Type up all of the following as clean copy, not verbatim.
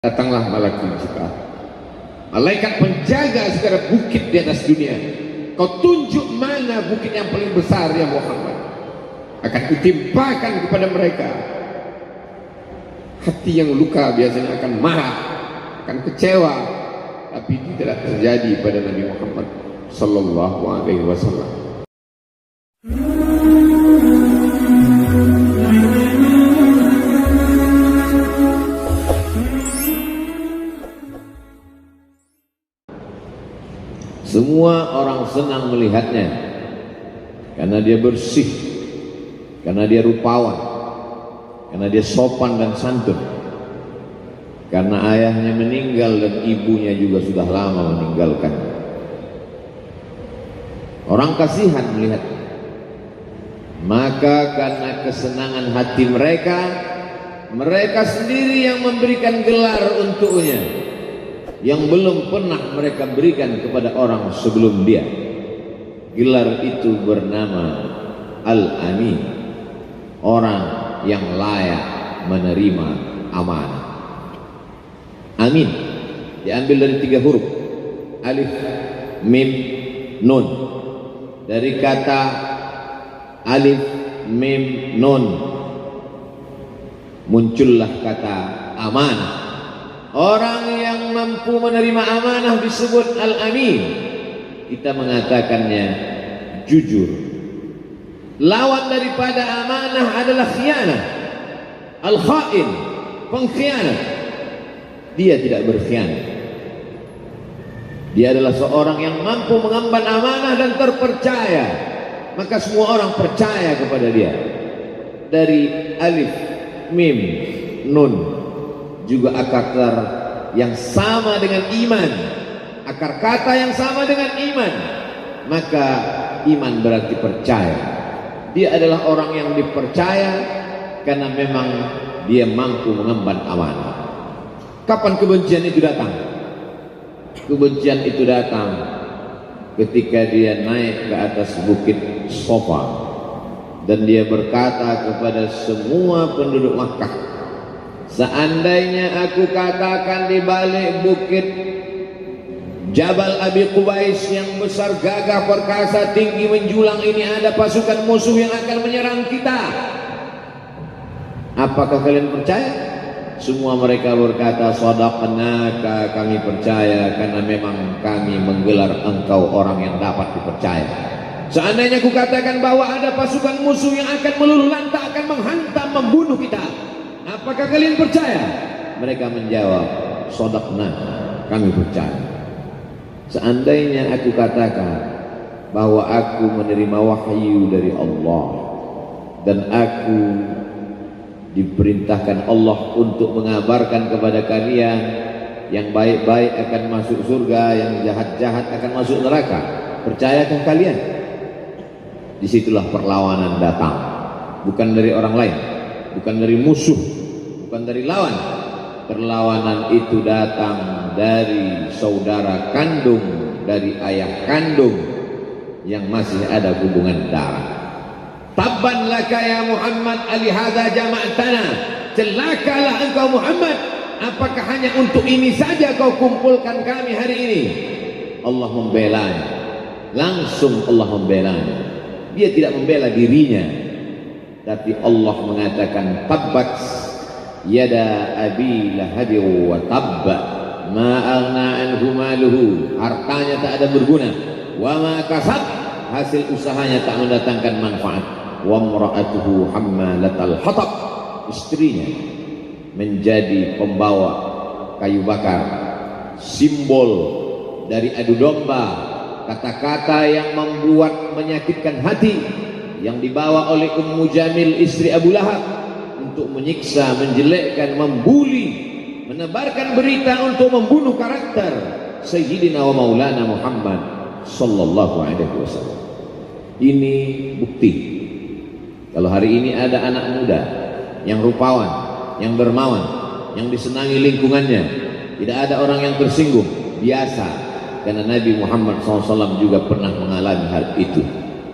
Datanglah malaikat Jibril, malaikat penjaga segala bukit di atas dunia. Kau tunjuk mana bukit yang paling besar ya Muhammad, akan kutimpakan kepada mereka. Hati yang luka biasanya akan marah, akan kecewa, tapi tidak terjadi pada Nabi Muhammad sallallahu alaihi wasallam. Semua orang senang melihatnya karena dia bersih, karena dia rupawan, karena dia sopan dan santun, karena ayahnya meninggal dan ibunya juga sudah lama meninggalkan. Orang kasihan melihatnya, maka karena kesenangan hati mereka, mereka sendiri yang memberikan gelar untuknya yang belum pernah mereka berikan kepada orang sebelum dia. Gelar itu bernama Al-Amin, orang yang layak menerima amanah. Amin diambil dari 3 huruf, alif, mim, nun. Dari kata alif, mim, nun muncullah kata amanah. Orang yang mampu menerima amanah disebut Al-Amin. Kita mengatakannya jujur. Lawan daripada amanah adalah khianah, Al-Khain, pengkhianat. Dia tidak berkhianat. Dia adalah seorang yang mampu mengemban amanah dan terpercaya, maka semua orang percaya kepada dia. Dari alif, mim, nun juga akar yang sama dengan iman, akar kata yang sama dengan iman, maka iman berarti percaya. Dia adalah orang yang dipercaya karena memang dia mampu mengemban amanah. Kapan kebencian itu datang? Kebencian itu datang ketika dia naik ke atas bukit Sofa dan dia berkata kepada semua penduduk Makkah, seandainya aku katakan di balik bukit Jabal Abi Qubais yang besar, gagah, perkasa, tinggi, menjulang ini ada pasukan musuh yang akan menyerang kita, apakah kalian percaya? Semua mereka berkata, shadaqnaka, kami percaya karena memang kami menggelar engkau orang yang dapat dipercaya. Seandainya aku katakan bahwa ada pasukan musuh yang akan meluluh lantak, akan menghantam, membunuh kita, apakah kalian percaya? Mereka menjawab, shadaqna, kami percaya. Seandainya aku katakan bahwa aku menerima wahyu dari Allah dan aku diperintahkan Allah untuk mengabarkan kepada kalian yang baik-baik akan masuk surga, yang jahat-jahat akan masuk neraka, percayakah kalian? Disitulah perlawanan datang, bukan dari orang lain, bukan dari musuh, bukan dari lawan. Perlawanan itu datang dari saudara kandung, dari ayah kandung yang masih ada hubungan darah. Tabban laka ya Muhammad alihada jama'tana, celakalah engkau Muhammad, apakah hanya untuk ini saja kau kumpulkan kami hari ini? Allah membelanya, langsung Allah membelanya. Dia tidak membela dirinya, tapi Allah mengatakan tabbat yada abi lahab wa tabba ma aghna anhu maluhu, hartanya tak ada berguna, wa ma kasab, hasil usahanya tak mendatangkan manfaat, wa imra'atuhu hammalatal hatab, istrinya menjadi pembawa kayu bakar, simbol dari adu domba, kata-kata yang membuat menyakitkan hati yang dibawa oleh Ummu Jamil istri Abu Lahab untuk menyiksa, menjelekkan, membuli, menebarkan berita untuk membunuh karakter Sayyidina wa Maulana Muhammad sallallahu alaihi wasallam. Ini bukti kalau hari ini ada anak muda yang rupawan, yang dermawan, yang disenangi lingkungannya, tidak ada orang yang tersinggung, biasa, karena Nabi Muhammad SAW juga pernah mengalami hal itu.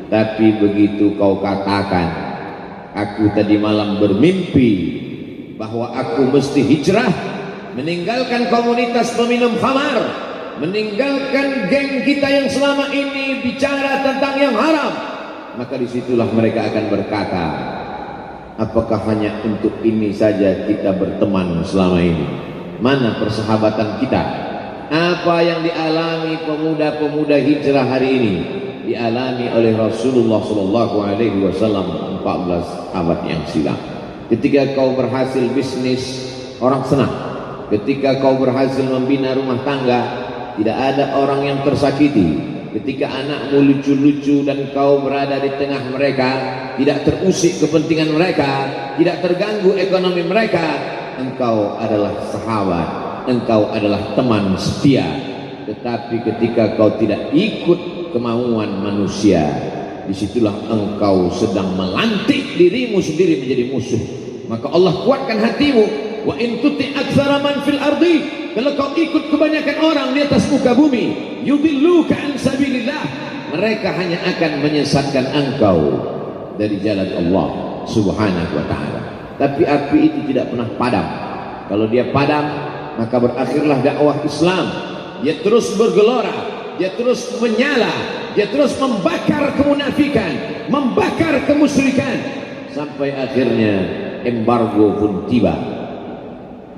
Tapi begitu kau katakan, aku tadi malam bermimpi bahwa aku mesti hijrah, meninggalkan komunitas peminum khamar, meninggalkan geng kita yang selama ini bicara tentang yang haram, maka disitulah mereka akan berkata, apakah hanya untuk ini saja kita berteman selama ini? Mana persahabatan kita? Apa yang dialami pemuda-pemuda hijrah hari ini dialami oleh Rasulullah SAW 14 abad yang silam. Ketika kau berhasil bisnis, orang senang. Ketika kau berhasil membina rumah tangga, tidak ada orang yang tersakiti. Ketika anakmu lucu-lucu dan kau berada di tengah mereka, tidak terusik kepentingan mereka, tidak terganggu ekonomi mereka, engkau adalah sahabat, engkau adalah teman setia. Tetapi ketika kau tidak ikut kemauan manusia, disitulah engkau sedang melantik dirimu sendiri menjadi musuh. Maka Allah kuatkan hatimu. Wa in tuti aktsara man fil ardi, kalau kau ikut kebanyakan orang di atas muka bumi, yudilluka an sabilillah, mereka hanya akan menyesatkan engkau dari jalan Allah Subhanahu wa taala. Tapi api itu tidak pernah padam. Kalau dia padam, maka berakhirlah dakwah Islam. Dia terus bergelora, dia terus menyala, dia terus membakar kemunafikan, membakar kemusyrikan, sampai akhirnya embargo pun tiba.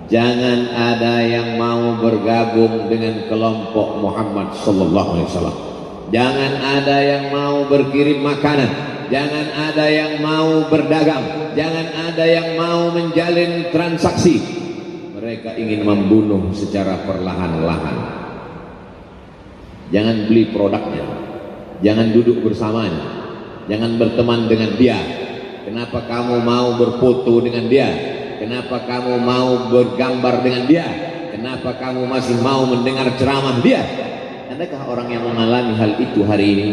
Jangan ada yang mau bergabung dengan kelompok Muhammad sallallahu alaihi wasallam. Jangan ada yang mau berkirim makanan, jangan ada yang mau berdagang, jangan ada yang mau menjalin transaksi. Mereka ingin membunuh secara perlahan-lahan. Jangan beli produknya, jangan duduk bersamanya, jangan berteman dengan dia. Kenapa kamu mau berfoto dengan dia? Kenapa kamu mau bergambar dengan dia? Kenapa kamu masih mau mendengar ceramah dia? Adakah orang yang mengalami hal itu hari ini?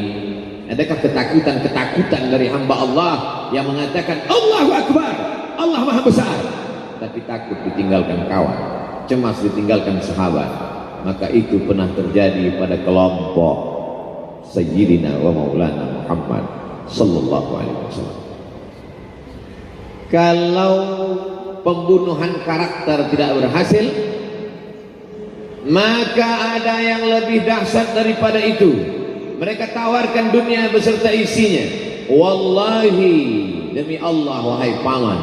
Adakah ketakutan-ketakutan dari hamba Allah yang mengatakan Allahu Akbar, Allah Maha Besar, tapi takut ditinggalkan kawan, cemas ditinggalkan sahabat? Maka itu pernah terjadi pada kelompok Sayyidina wa Maulana Muhammad sallallahu alaihi wasallam. Kalau pembunuhan karakter tidak berhasil, maka ada yang lebih dahsyat daripada itu. Mereka tawarkan dunia beserta isinya. Wallahi, demi Allah wahai paman,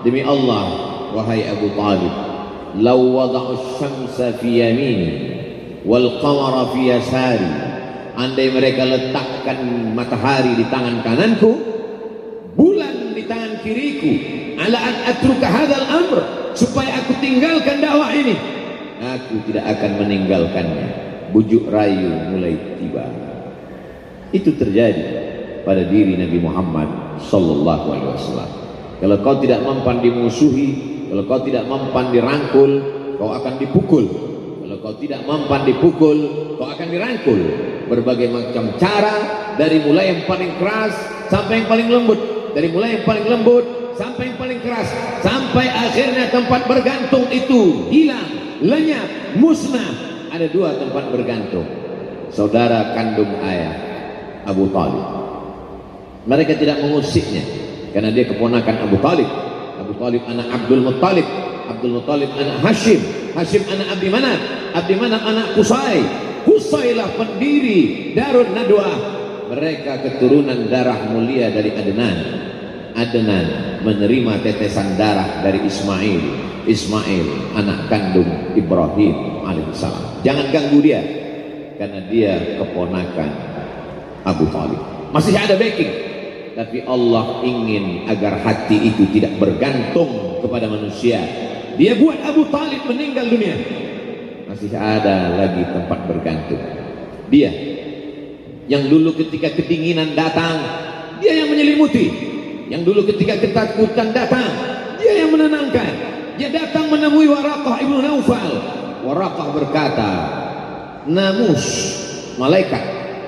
demi Allah wahai Abu Talib, law wada'u syamsa fi yamini wal qamara fi yasari, andai mereka letakkan matahari di tangan kananku, bulan di tangan kiriku, ala an atruka hadzal amr, supaya aku tinggalkan dakwah ini, aku tidak akan meninggalkannya. Bujuk rayu mulai tiba. Itu terjadi pada diri Nabi Muhammad sallallahu alaihi wasallam. Kalau kau tidak mempan dimusuhi, kalau kau tidak mempan dirangkul, kau akan dipukul. Kalau kau tidak mempan dipukul, kau akan dirangkul. Berbagai macam cara, dari mulai yang paling keras sampai yang paling lembut, dari mulai yang paling lembut sampai yang paling keras, sampai akhirnya tempat bergantung itu hilang, lenyap, musnah. Ada dua tempat bergantung, saudara kandung ayah Abu Talib. Mereka tidak mengusiknya karena dia keponakan Abu Talib. Abu Talib anak Abdul Muttalib, Abdul Muttalib anak Hashim, Hashim anak Abdi Manaf, Abdi Manaf anak Qusay, Qusaylah pendiri Darun Nadwah. Mereka keturunan darah mulia dari Adnan. Adnan menerima tetesan darah dari Ismail, Ismail anak kandung Ibrahim alaihissalam. Jangan ganggu dia, karena dia keponakan Abu Talib. Masih ada backing, tapi Allah ingin agar hati itu tidak bergantung kepada manusia. Dia buat Abu Talib meninggal dunia, masih ada lagi tempat bergantung. Dia yang dulu ketika kedinginan datang, dia yang menyelimuti. Yang dulu ketika ketakutan datang, dia yang menenangkan. Dia datang menemui Waraqah ibnu Naufal. Waraqah berkata, namus, malaikat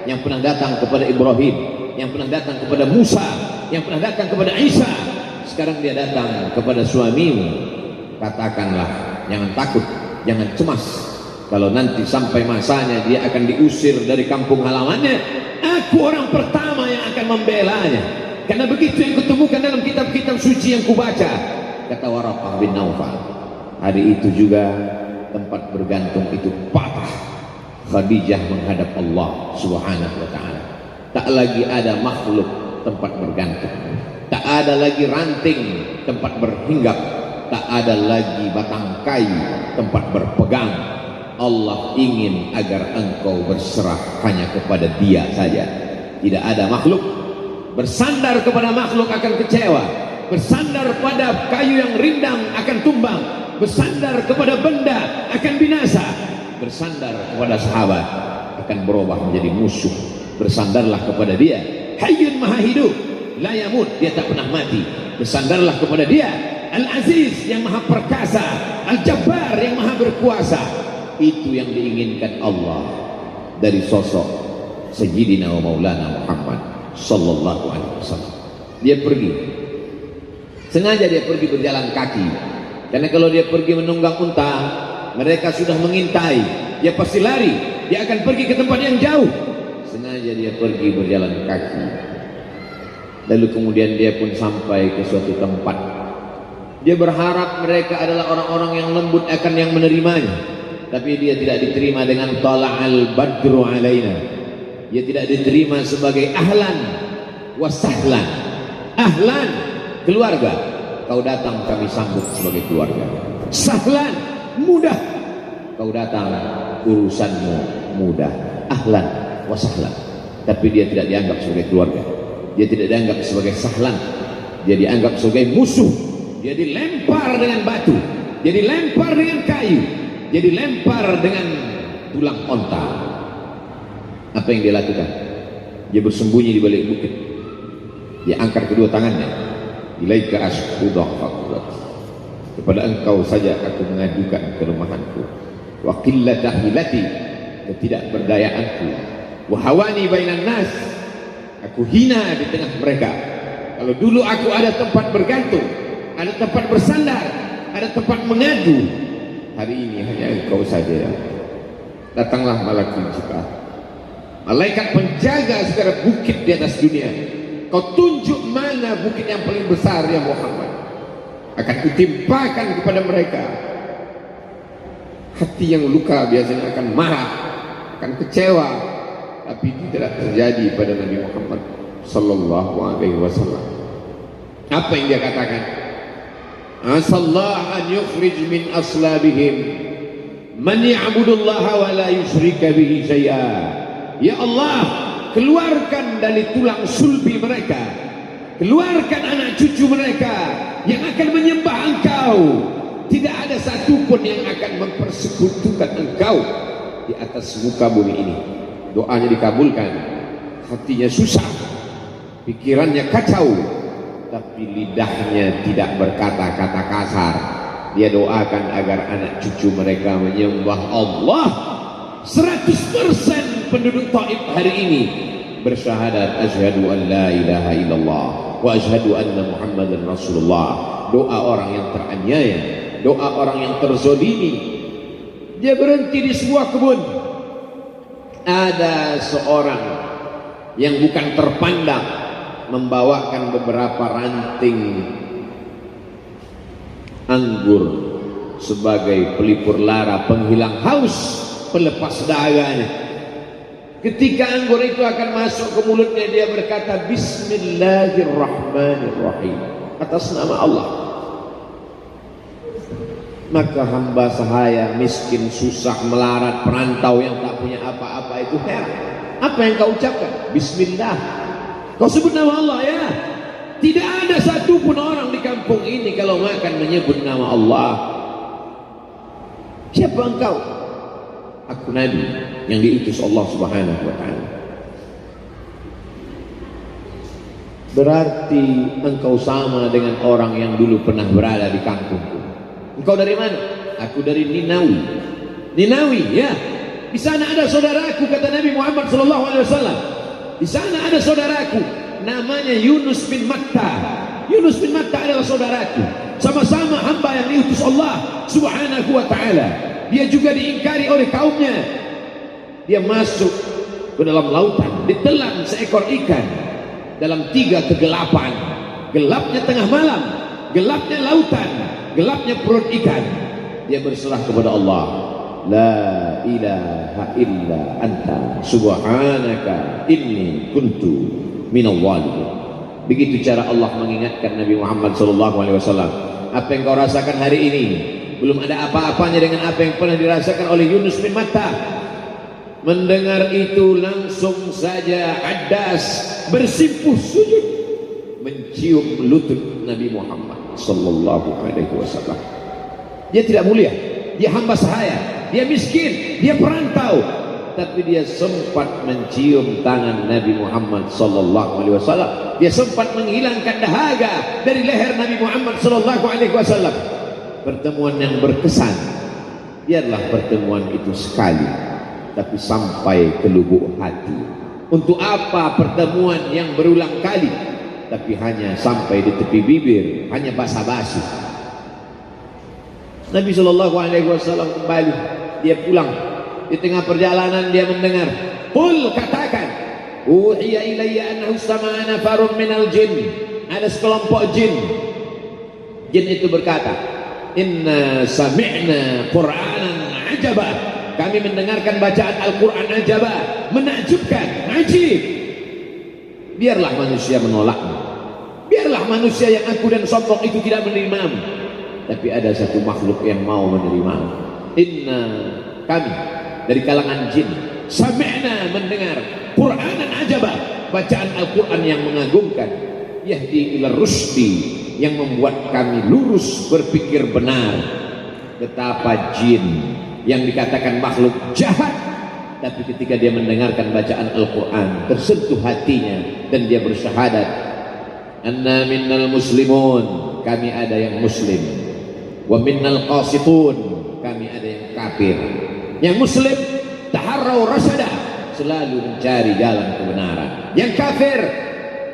yang pernah datang kepada Ibrahim, yang pernah datang kepada Musa, yang pernah datang kepada Isa, sekarang dia datang kepada suamimu. Katakanlah, jangan takut, jangan cemas. Kalau nanti sampai masanya dia akan diusir dari kampung halamannya, aku orang pertama yang akan membelanya. Karena begitu yang kutemukan dalam kitab-kitab suci yang kubaca, kata Waraqah bin Naufal. Hari itu juga tempat bergantung itu patah. Khadijah menghadap Allah Subhanahu wa ta'ala. Tak lagi ada makhluk tempat bergantung, tak ada lagi ranting tempat berhinggap, tak ada lagi batang kayu tempat berpegang. Allah ingin agar engkau berserah hanya kepada Dia saja. Tidak ada makhluk. Bersandar kepada makhluk akan kecewa, bersandar pada kayu yang rindang akan tumbang, bersandar kepada benda akan binasa, bersandar kepada sahabat akan berubah menjadi musuh. Bersandarlah kepada Dia, Hayyun Maha Hidup, la yamut, Dia tak pernah mati. Bersandarlah kepada Dia, Al-Aziz yang Maha Perkasa, Al-Jabbar yang Maha Berkuasa. Itu yang diinginkan Allah dari sosok Sayyidina wa Maulana Muhammad sallallahu alaihi wasallam. Dia pergi, sengaja dia pergi berjalan kaki, karena kalau dia pergi menunggang unta, mereka sudah mengintai, dia pasti lari, dia akan pergi ke tempat yang jauh. Sengaja dia pergi berjalan kaki. Lalu kemudian dia pun sampai ke suatu tempat. Dia berharap mereka adalah orang-orang yang lembut akan yang menerimanya, tapi dia tidak diterima dengan tala'al badru alaina. Dia tidak diterima sebagai ahlan wa sahlan. Ahlan, keluarga, kau datang kami sambut sebagai keluarga. Sahlan, mudah, kau datang urusanmu mudah. Ahlan wa sahlan. Tapi dia tidak dianggap sebagai keluarga, dia tidak dianggap sebagai sahlan, dia dianggap sebagai musuh. Dia dilempar dengan batu, dia dilempar dengan kayu, dia dilempar dengan tulang onta. Apa yang dia lakukan? Dia bersembunyi di balik bukit. Dia angkat kedua tangannya, ilaika ashku dha'fak, kepada engkau saja aku mengajukan kelemahanku, wa qillata hilati, ketidakberdayaanku, wa hawani bainan nas, aku hina di tengah mereka. Kalau dulu aku ada tempat bergantung, ada tempat bersandar, ada tempat mengadu, hari ini hanya engkau saja. Datanglah malaikat Jibril, malaikat penjaga segala bukit di atas dunia. Kau tunjuk mana bukit yang paling besar ya Muhammad, akan kutimpakan kepada mereka. Hati yang luka biasanya akan marah, akan kecewa, tapi itu tidak terjadi pada Nabi Muhammad sallallahu alaihi wasallam. Apa yang dia katakan? Asallahu an yukhrij min aslabihim man ya'budullaha wa la yusyrika bihi syai'a. Ya Allah, keluarkan dari tulang sulbi mereka, keluarkan anak cucu mereka yang akan menyembah Engkau. Tidak ada satupun yang akan mempersekutukan Engkau di atas muka bumi ini. Doanya dikabulkan, hatinya susah, pikirannya kacau, tapi lidahnya tidak berkata-kata kasar. Dia doakan agar anak cucu mereka menyembah Allah. 100% penduduk Taif hari ini bersyahadat asyhadu an la ilaha illallah wa asyhadu anna Muhammadan Rasulullah. Doa orang yang teraniaya, doa orang yang terzolimi. Dia berhenti di sebuah kebun. Ada seorang yang bukan terpandang membawakan beberapa ranting anggur sebagai pelipur lara, penghilang haus, pelepas dahaganya. Ketika anggur itu akan masuk ke mulutnya, dia berkata Bismillahirrahmanirrahim, atas nama Allah. Maka hamba sahaya miskin, susah, melarat, perantau yang tak punya apa-apa itu heran. Apa yang kau ucapkan? Bismillah. Kau sebut nama Allah ya. Tidak ada satupun orang di kampung ini kalau makan menyebut nama Allah. Siapa engkau? Aku Nabi yang diutus Allah Subhanahu wa ta'ala. Berarti engkau sama dengan orang yang dulu pernah berada di kampungku. Engkau dari mana? Aku dari Ninawi. Ninawi, ya. Di sana ada saudaraku, kata Nabi Muhammad SAW. Di sana ada saudaraku, namanya Yunus bin Matta. Yunus bin Matta adalah saudaraku. Sama-sama hamba yang diutus Allah Subhanahu wa ta'ala. Dia juga diingkari oleh kaumnya. Dia masuk ke dalam lautan, ditelan seekor ikan dalam 3 kegelapan. Gelapnya tengah malam, gelapnya lautan, gelapnya perut ikan. Dia berserah kepada Allah. la ilaha illa anta subhanaka inni kuntu minal zalimin. Begitu cara Allah mengingatkan Nabi Muhammad SAW. Apa yang kau rasakan hari ini belum ada apa-apanya dengan apa yang pernah dirasakan oleh Yunus bin Matta. Mendengar itu langsung saja Addas bersimpuh sujud mencium lutut Nabi Muhammad sallallahu alaihi wasallam. Dia tidak mulia, dia hamba sahaya, dia miskin, dia perantau, tapi dia sempat mencium tangan Nabi Muhammad sallallahu alaihi wasallam. Dia sempat menghilangkan dahaga dari leher Nabi Muhammad sallallahu alaihi wasallam. Pertemuan yang berkesan. Biarlah pertemuan itu sekali, tapi sampai ke lubuk hati. Untuk apa pertemuan yang berulang kali tapi hanya sampai di tepi bibir, hanya basa-basi? Nabi SAW kembali, dia pulang. Di tengah perjalanan dia mendengar, qul, katakan, uhiya ilayya annahu sama'a nafarun minal jin, ada sekelompok jin. Jin itu berkata, inna sami'na qur'anan ajaba, kami mendengarkan bacaan Al-Quran ajaba, menakjubkan, ajib. Biarlah manusia menolakmu, biarlah manusia yang aku dan sombong itu tidak menerimamu, tapi ada satu makhluk yang mau menerimamu. Inna, kami dari kalangan jin, sami'na, mendengar Qur'anan ajaba, bacaan Al-Quran yang mengagumkan, yahdi ila rusdi, yang membuat kami lurus berpikir benar. Betapa jin yang dikatakan makhluk jahat, tapi ketika dia mendengarkan bacaan Al-Quran tersentuh hatinya dan dia bersyahadat, anna minnal muslimun, kami ada yang muslim, wa minnal qasitun, kami ada yang kafir. Yang muslim taharrau rasyada, selalu mencari jalan kebenaran. Yang kafir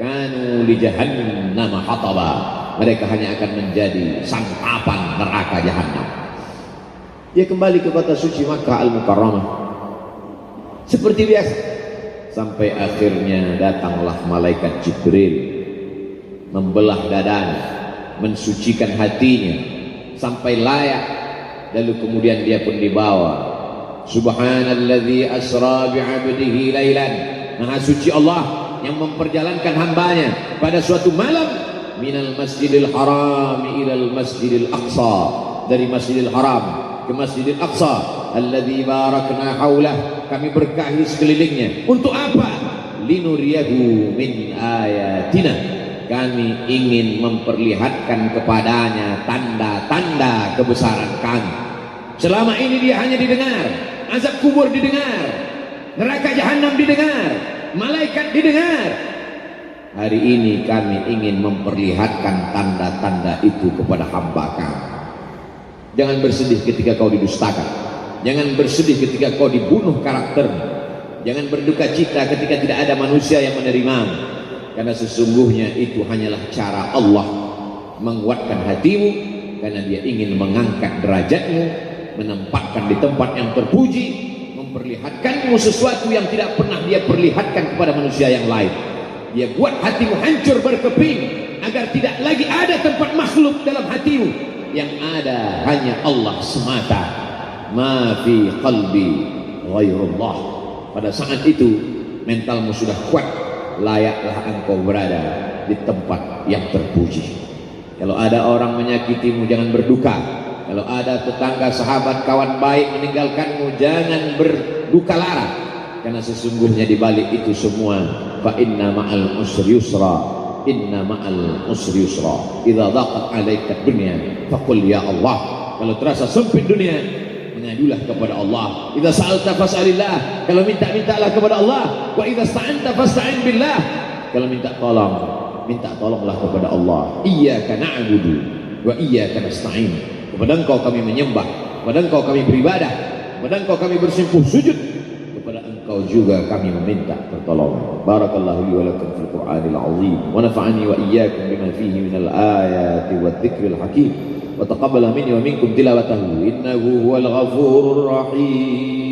kanu li jahannam hataba, mereka hanya akan menjadi santapan neraka jahanam. Dia kembali ke kota suci Makkah Al-Mukarramah seperti biasa, sampai akhirnya datanglah malaikat Jibril membelah dadanya, mensucikan hatinya sampai layak, lalu kemudian dia pun dibawa. Subhanalladzi asra bi'abdihi lailan, maha suci Allah yang memperjalankan hambanya pada suatu malam, minal masjidil haram ilal masjidil aqsa, dari masjidil haram ke Masjidil Aqsa, alladzi barakna haulah, kami berkahi sekelilingnya. Untuk apa? Linuriyahu min ayatina, kami ingin memperlihatkan kepadanya tanda-tanda kebesaran kami. Selama ini dia hanya didengar, azab kubur didengar, neraka jahanam didengar, malaikat didengar. Hari ini kami ingin memperlihatkan tanda-tanda itu kepada hamba kami. Jangan bersedih ketika kau didustakan, jangan bersedih ketika kau dibunuh karaktermu, jangan berduka cita ketika tidak ada manusia yang menerimamu, karena sesungguhnya itu hanyalah cara Allah menguatkan hatimu, karena dia ingin mengangkat derajatmu, menempatkan di tempat yang terpuji, memperlihatkanmu sesuatu yang tidak pernah dia perlihatkan kepada manusia yang lain. Dia buat hatimu hancur berkeping agar tidak lagi ada tempat makhluk dalam hatimu, yang ada hanya Allah semata. Ma fi qalbi ghairullah. Pada saat itu mentalmu sudah kuat, layaklah engkau berada di tempat yang terpuji. Kalau ada orang menyakitimu, jangan berduka. Kalau ada tetangga, sahabat, kawan baik meninggalkanmu, jangan berduka lara, karena sesungguhnya di balik itu semua, fa inna ma'al usri yusra, inna ma'al usri yusra, idza dhaqat 'alaika dunya faqul ya Allah. Kalau terasa sempit dunia, mengadulah kepada Allah. Idza sa'alta fas'alillah, kalau minta-mintalah kepada Allah. Wa idza sta'anta fasta'in billah, kalau minta tolong, minta tolonglah kepada Allah. Iyyaka na'budu wa iyyaka nasta'in, kepada Engkau kami menyembah, kepada Engkau kami beribadah, kepada Engkau kami bersimpuh sujud, kepada Engkau juga kami meminta pertolongan. Barakallahu li wa lakum fil Qur'anil azim, wa nafa'ani wa iyyakum bima fihi minal ayati wadh-dhikril hakim, wa taqabbala minni wa minkum tilawatahu innahu huwal ghafurur rahim.